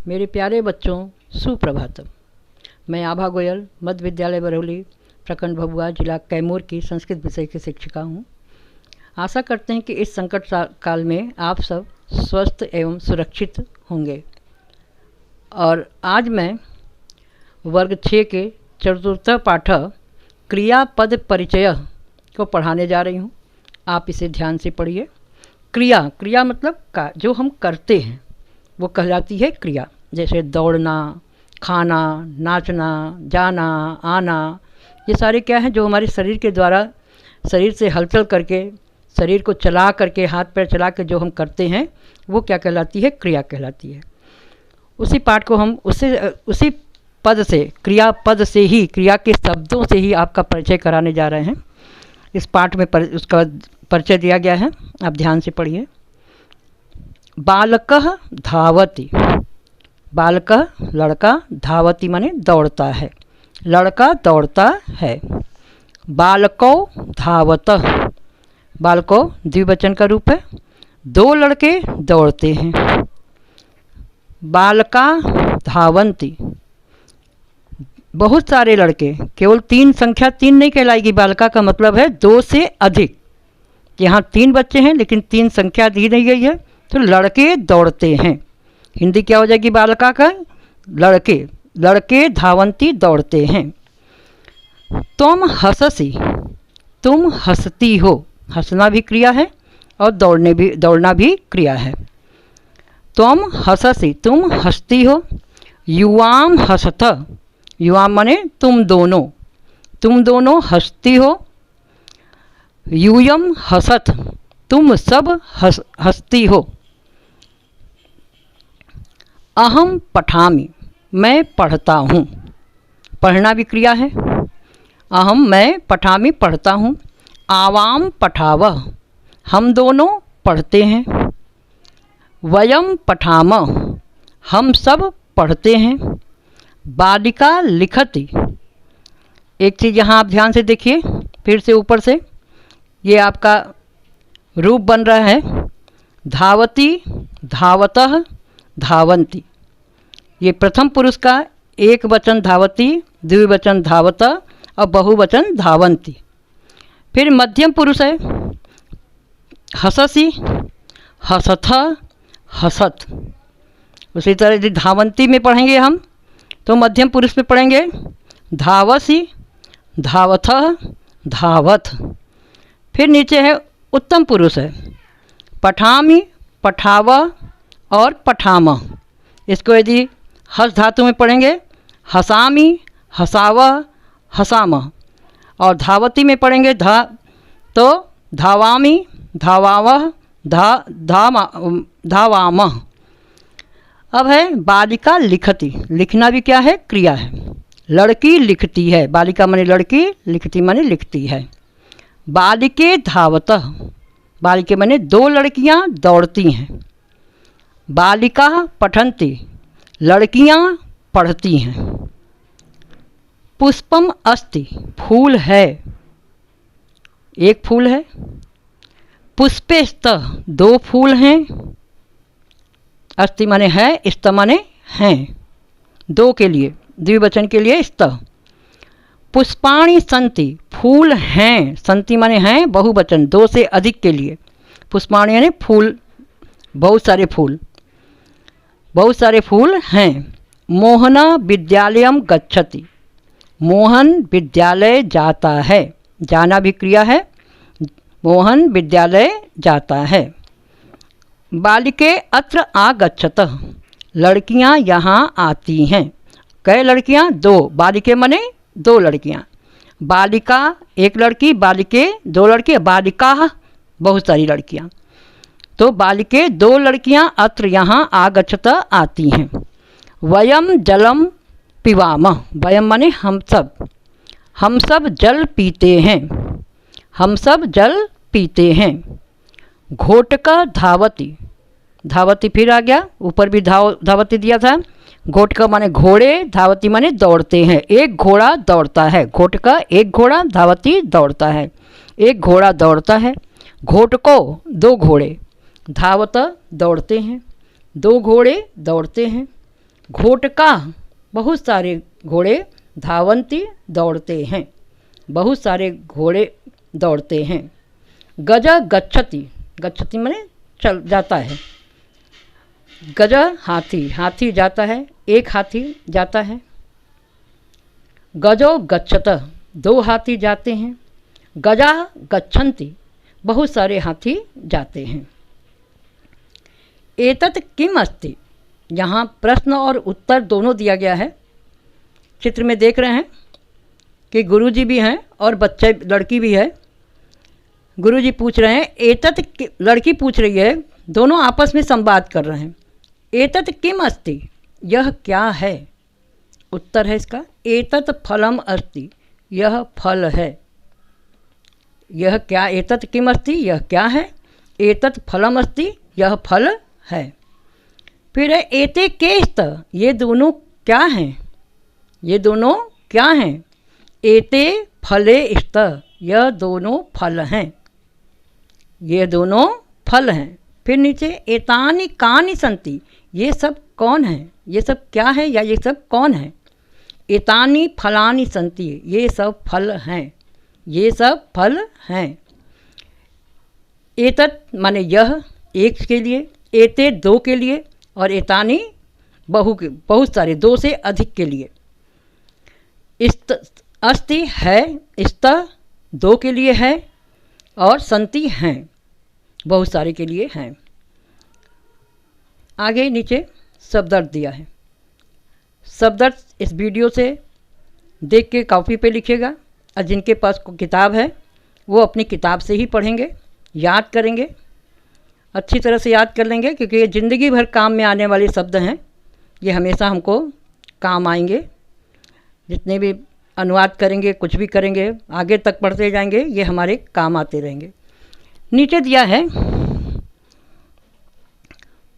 मेरे प्यारे बच्चों, सुप्रभातम। मैं आभा गोयल, मध्य विद्यालय बरौली, प्रखंड भभुआ, जिला कैमूर की संस्कृत विषय की शिक्षिका हूँ। आशा करते हैं कि इस संकट काल में आप सब स्वस्थ एवं सुरक्षित होंगे। और आज मैं वर्ग 6 के चतुर्थ पाठ क्रियापद परिचय को पढ़ाने जा रही हूँ। आप इसे ध्यान से पढ़िए। क्रिया मतलब जो हम करते हैं वो कहलाती है क्रिया। जैसे दौड़ना, खाना, नाचना, जाना, आना, ये सारे क्या हैं जो हमारे शरीर के द्वारा, शरीर से हलचल करके, शरीर को चला करके, हाथ पैर चला के जो हम करते हैं वो क्या कहलाती है? क्रिया कहलाती है। उसी पाठ को हम उसी पद से, क्रियापद से ही, क्रिया के शब्दों से ही आपका परिचय कराने जा रहे हैं। इस पाठ में उसका परिचय दिया गया है, आप ध्यान से पढ़िए। बालकः धावति, बालकः लड़का, धावति माने दौड़ता है, लड़का दौड़ता है। बालको धावतः, बालको द्विवचन का रूप है, दो लड़के दौड़ते हैं। बालका धावन्ति, बहुत सारे लड़के, केवल तीन, संख्या 3 नहीं कहलाएगी। बालका का मतलब है 2 से अधिक। यहाँ 3 बच्चे हैं लेकिन 3 संख्या दी नहीं गई है, तो लड़के दौड़ते हैं। हिंदी क्या हो जाएगी बालका का? लड़के, लड़के धावंती दौड़ते हैं। तुम हंससी, तुम हंसती हो, हंसना भी क्रिया है और दौड़ना भी क्रिया है। तुम हंससी, तुम हंसती हो। युवाम हंसथ, युवाम माने तुम दोनों हंसती हो। यूयम हंसथ, तुम सब हंसती हो। अहम पठामि, मैं पढ़ता हूँ, पढ़ना भी क्रिया है। अहम मैं, पठामि पढ़ता हूँ। आवाम पठावः, हम दोनों पढ़ते हैं। वयम पठामः, हम सब पढ़ते हैं। बालिका लिखति, एक चीज़ यहाँ आप ध्यान से देखिए, फिर से ऊपर से, ये आपका रूप बन रहा है। धावती, धावतः, धावन्ति। ये प्रथम पुरुष का एक वचन धावती, द्विवचन धावत और बहुवचन धावन्ति। फिर मध्यम पुरुष है हससी, हसथ, हसत। उसी तरह यदि धावन्ति में पढ़ेंगे हम तो मध्यम पुरुष में पढ़ेंगे धावसी, धावथ, धावत। फिर नीचे है उत्तम पुरुष है पठामि, पठाव और पठाम। इसको यदि हस धातु में पढ़ेंगे हसामी, हसाव, हसाम। और धावती में पढ़ेंगे तो धावामी, धावावह, धावाम। अब है बालिका लिखती, लिखना भी क्या है? क्रिया है। लड़की लिखती है, बालिका माने लड़की, लिखती माने लिखती है। बालिके धावतः, बालिके माने 2 लड़कियां दौड़ती हैं। बालिका पठन्ति, लड़कियां पढ़ती हैं। पुष्पम अस्ति, फूल है, एक फूल है। पुष्पे स्तः, 2 फूल हैं। अस्ति माने है, स्त माने हैं, 2 के लिए, द्विवचन के लिए स्तः। पुष्पाणि सन्ति, फूल हैं, सन्ति माने हैं, बहुवचन, 2 से अधिक के लिए। पुष्पाणि यानी फूल, बहुत सारे फूल, बहुत सारे फूल हैं। मोहन विद्यालयम गच्छति, मोहन विद्यालय जाता है, जाना भी क्रिया है। मोहन विद्यालय जाता है। बालिके अत्र आगच्छतः, लड़कियां यहाँ आती हैं। कै लड़कियां? 2, बालिके माने 2 लड़कियां। बालिका एक लड़की, बालिके 2 लड़के, बालिका बहुत सारी लड़कियां। तो बालिके 2 लड़कियां अत्र यहाँ आगच्छत आती हैं। वयम जलम पिबामः, वयम माने हम सब जल पीते हैं, हम सब जल पीते हैं। घोटका धावती, धावती फिर आ गया, ऊपर भी धावती दिया था। घोटका माने घोड़े, धावती माने दौड़ते हैं, एक घोड़ा दौड़ता है। घोटका एक घोड़ा, धावती दौड़ता है, एक घोड़ा दौड़ता है। घोटको 2 घोड़े, धावत दौड़ते हैं, 2 घोड़े दौड़ते हैं। घोटका, बहुत सारे घोड़े, धावंती, दौड़ते हैं, बहुत सारे घोड़े दौड़ते हैं। गज गच्छति, गच्छति माने चल जाता है। गज हाथी, हाथी जाता है, एक हाथी जाता है। गजो गच्छत, दो हाथी जाते हैं। गजा गच्छन्ति, बहुत सारे हाथी जाते हैं। एतत् किम अस्ति, यहाँ प्रश्न और उत्तर दोनों दिया गया है। चित्र में देख रहे हैं कि गुरुजी भी हैं और बच्चे लड़की भी है। गुरुजी पूछ रहे हैं एतत्, लड़की पूछ रही है, दोनों आपस में संवाद कर रहे हैं। एतत् किम अस्ति, यह क्या है। उत्तर है इसका एतत् फलम अस्ति, यह फल है। यह क्या, एतत् किम अस्ति, यह क्या है। एतत् फलम अस्ति, यह फल है। फिर है एते के स्त, ये दोनों क्या हैं, ये दोनों क्या हैं। एते फले स्त, यह दोनों फल हैं, ये दोनों फल हैं। फिर नीचे एतानि कानि सन्ति, ये सब कौन हैं, ये सब क्या है या ये सब कौन है। एतानि फलानि सन्ति, ये सब फल हैं, ये सब फल हैं। एतत् माने यह, एक के लिए, एते दो के लिए, और एतानि बहुत सारे, दो से अधिक के लिए। इस्त अस्ति है, इस्त दो के लिए है, और संति हैं, बहुत सारे के लिए हैं। आगे नीचे शब्दार्थ दिया है। शब्दार्थ इस वीडियो से देख के कॉपी पे लिखेगा, और जिनके पास किताब है वो अपनी किताब से ही पढ़ेंगे, याद करेंगे, अच्छी तरह से याद कर लेंगे, क्योंकि ये ज़िंदगी भर काम में आने वाले शब्द हैं। ये हमेशा हमको काम आएंगे, जितने भी अनुवाद करेंगे, कुछ भी करेंगे, आगे तक पढ़ते जाएंगे, ये हमारे काम आते रहेंगे। नीचे दिया है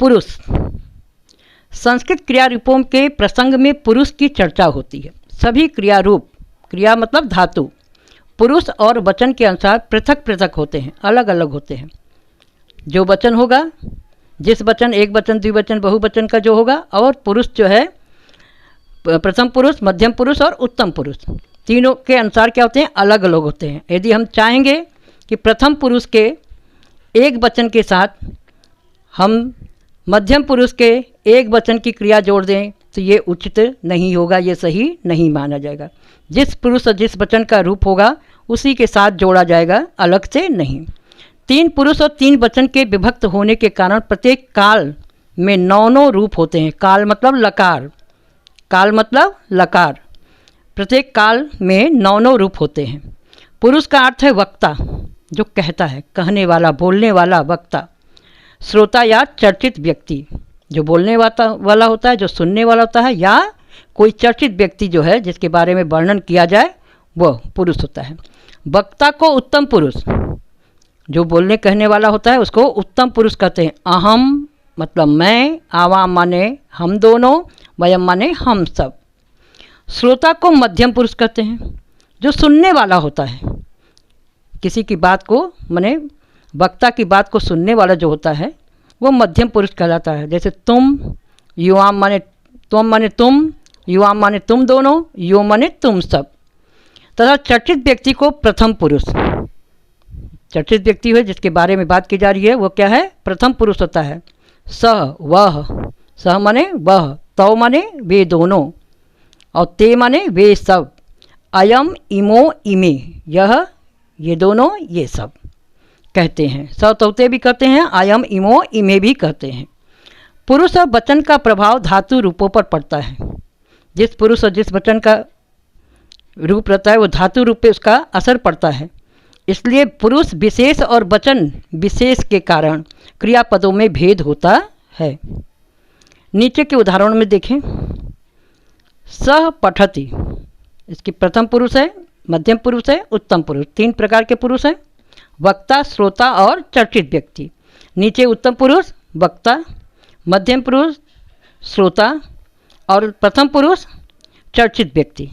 पुरुष। संस्कृत क्रिया रूपों के प्रसंग में पुरुष की चर्चा होती है। सभी क्रिया रूप, क्रिया मतलब धातु, पुरुष और वचन के अनुसार पृथक पृथक होते हैं, अलग अलग होते हैं। जो वचन होगा, जिस वचन, एक वचन, द्विवचन, बहुवचन का जो होगा, और पुरुष जो है प्रथम पुरुष, मध्यम पुरुष और उत्तम पुरुष, तीनों के अनुसार क्या होते हैं, अलग अलग होते हैं। यदि हम चाहेंगे कि प्रथम पुरुष के एक वचन के साथ हम मध्यम पुरुष के एक वचन की क्रिया जोड़ दें तो ये उचित नहीं होगा, ये सही नहीं माना जाएगा। जिस पुरुष और जिस वचन का रूप होगा उसी के साथ जोड़ा जाएगा, अलग से नहीं। तीन पुरुष और तीन वचन के विभक्त होने के कारण प्रत्येक काल में 9 रूप होते हैं। काल मतलब लकार, काल मतलब लकार। प्रत्येक काल में 9 रूप होते हैं। पुरुष का अर्थ है वक्ता, जो कहता है, कहने वाला, बोलने वाला वक्ता। श्रोता या चर्चित व्यक्ति, जो बोलने वाला होता है, जो सुनने वाला होता है, या कोई चर्चित व्यक्ति जो है जिसके बारे में वर्णन किया जाए, वह पुरुष होता है। वक्ता को उत्तम पुरुष, जो बोलने कहने वाला होता है, उसको उत्तम पुरुष कहते हैं। अहम मतलब मैं, आवाम माने हम दोनों, वयम माने हम सब। श्रोता को मध्यम पुरुष कहते हैं, जो सुनने वाला होता है, किसी की बात को, माने वक्ता की बात को सुनने वाला जो होता है वो मध्यम पुरुष कहलाता है। जैसे तुम, युवाम माने तुम, युवाम माने तुम दोनों, यो माने तुम सब। तथा चर्चित व्यक्ति को प्रथम पुरुष, चर्चित व्यक्ति है जिसके बारे में बात की जा रही है, वो क्या है, प्रथम पुरुष होता है। सह वह, सह माने वह, तौ माने वे दोनों, और ते माने वे सब। अयम इमो इमे, यह, ये दोनों, ये सब कहते हैं। सतौते भी कहते हैं, अयम इमो इमे भी कहते हैं। पुरुष और वचन का प्रभाव धातु रूपों पर पड़ता है। जिस पुरुष और जिस वचन का रूप रहता है वो धातु रूप पे उसका असर पड़ता है। इसलिए पुरुष विशेष और वचन विशेष के कारण क्रियापदों में भेद होता है। नीचे के उदाहरण में देखें। सह पठति, इसकी प्रथम पुरुष है, मध्यम पुरुष है, उत्तम पुरुष, 3 प्रकार के पुरुष हैं। वक्ता, श्रोता और चर्चित व्यक्ति। नीचे उत्तम पुरुष वक्ता, मध्यम पुरुष श्रोता और प्रथम पुरुष चर्चित व्यक्ति।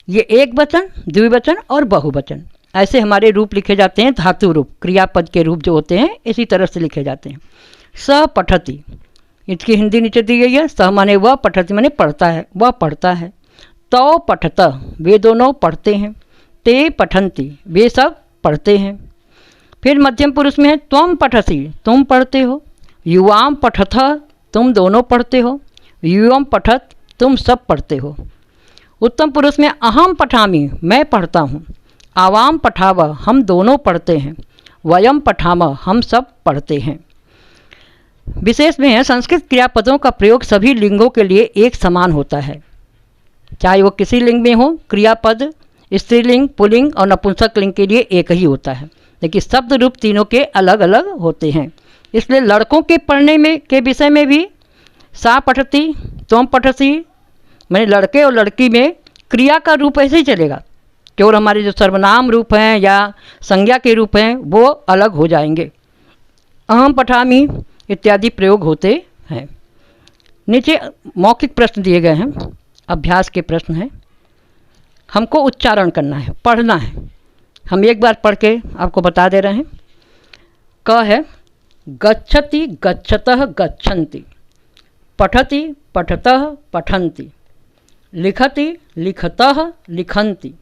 ये एक वचन, द्विवचन और बहुवचन, ऐसे हमारे रूप लिखे जाते हैं। धातु रूप, क्रियापद के रूप जो होते हैं इसी तरह से लिखे जाते हैं। स पठति, इसकी हिंदी नीचे दी गई है। सह माने वह, पठति माने पढ़ता है, वह पढ़ता है। तौ पठत वे दोनों पढ़ते हैं। ते पठन्ति वे सब पढ़ते हैं। फिर मध्यम पुरुष में है त्वम पठसि तुम पढ़ते हो। युवाम पठथ तुम दोनों पढ़ते हो। युवम पठत तुम सब पढ़ते हो। उत्तम पुरुष में अहम पठामि मैं पढ़ता हूँ। आवाम पठाव हम दोनों पढ़ते हैं। वयम पठाम हम सब पढ़ते हैं। विशेष में है संस्कृत क्रियापदों का प्रयोग सभी लिंगों के लिए एक समान होता है, चाहे वो किसी लिंग में हो। क्रियापद स्त्रीलिंग, पुल्लिंग और नपुंसक लिंग के लिए एक ही होता है, लेकिन शब्द रूप तीनों के अलग अलग होते हैं। इसलिए लड़कों के पढ़ने में के विषय में भी सा पठती त्वम पठसी, मैंने लड़के और लड़की में क्रिया का रूप ऐसे ही चलेगा, केवल हमारे जो सर्वनाम रूप हैं या संज्ञा के रूप हैं वो अलग हो जाएंगे। अहम पठामी इत्यादि प्रयोग होते हैं। नीचे मौखिक प्रश्न दिए गए हैं, अभ्यास के प्रश्न हैं। हमको उच्चारण करना है, पढ़ना है। हम एक बार पढ़ के आपको बता दे रहे हैं। क है गच्छति गच्छतः गच्छन्ति, पठति पठतः पठन्ति, लिखति लिखतः लिखन्ति,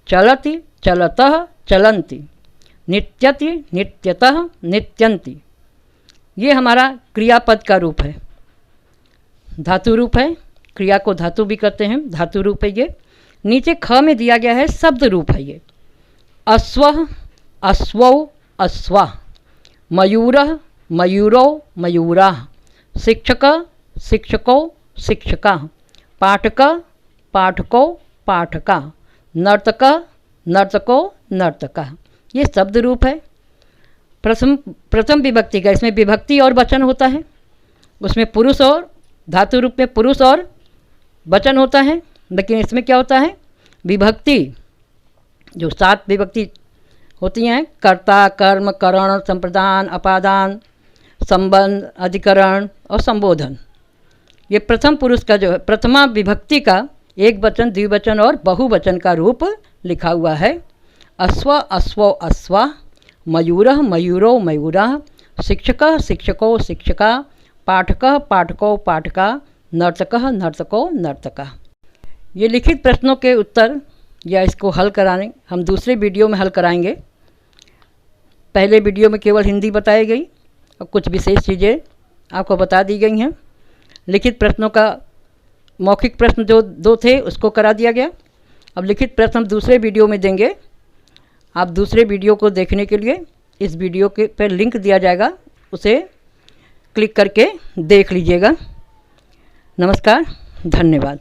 चलति चलतः चलन्ति, नित्यति नित्यतः नित्यन्ति। ये हमारा क्रियापद का रूप है, धातु रूप है। क्रिया को धातु भी कहते हैं, धातु रूप है ये। नीचे ख में दिया गया है शब्द रूप है ये। अश्वः अश्वौ अश्वा, मयूरः मयूरौ मयूराः, शिक्षकः शिक्षकौ शिक्षकाः, पाठकः पाठकौ पाठकाः, नर्तकः नर्तकौ नर्तकाः। ये शब्द रूप है। प्रथम विभक्ति का, इसमें विभक्ति और वचन होता है। उसमें पुरुष और धातु रूप में पुरुष और वचन होता है, लेकिन इसमें क्या होता है विभक्ति। जो 7 विभक्ति होती हैं, कर्ता कर्म करण संप्रदान अपादान संबंध अधिकरण और संबोधन। ये प्रथम पुरुष का जो है प्रथमा विभक्ति का एक वचन द्विवचन और बहुवचन का रूप लिखा हुआ है। अश्व अश्वौ अश्वा, मयूरः मयूरौ मयूराः, शिक्षकः शिक्षकौ शिक्षका, पाठकः पाठकौ पाठका, नर्तकः नर्तकौ नर्तका। ये लिखित प्रश्नों के उत्तर या इसको हल कराने हम दूसरे वीडियो में हल कराएंगे। पहले वीडियो में केवल हिंदी बताई गई और कुछ विशेष चीज़ें आपको बता दी गई हैं। लिखित प्रश्नों का मौखिक प्रश्न जो 2 थे उसको करा दिया गया। अब लिखित प्रश्न हम दूसरे वीडियो में देंगे। आप दूसरे वीडियो को देखने के लिए इस वीडियो के पर लिंक दिया जाएगा, उसे क्लिक करके देख लीजिएगा। नमस्कार, धन्यवाद।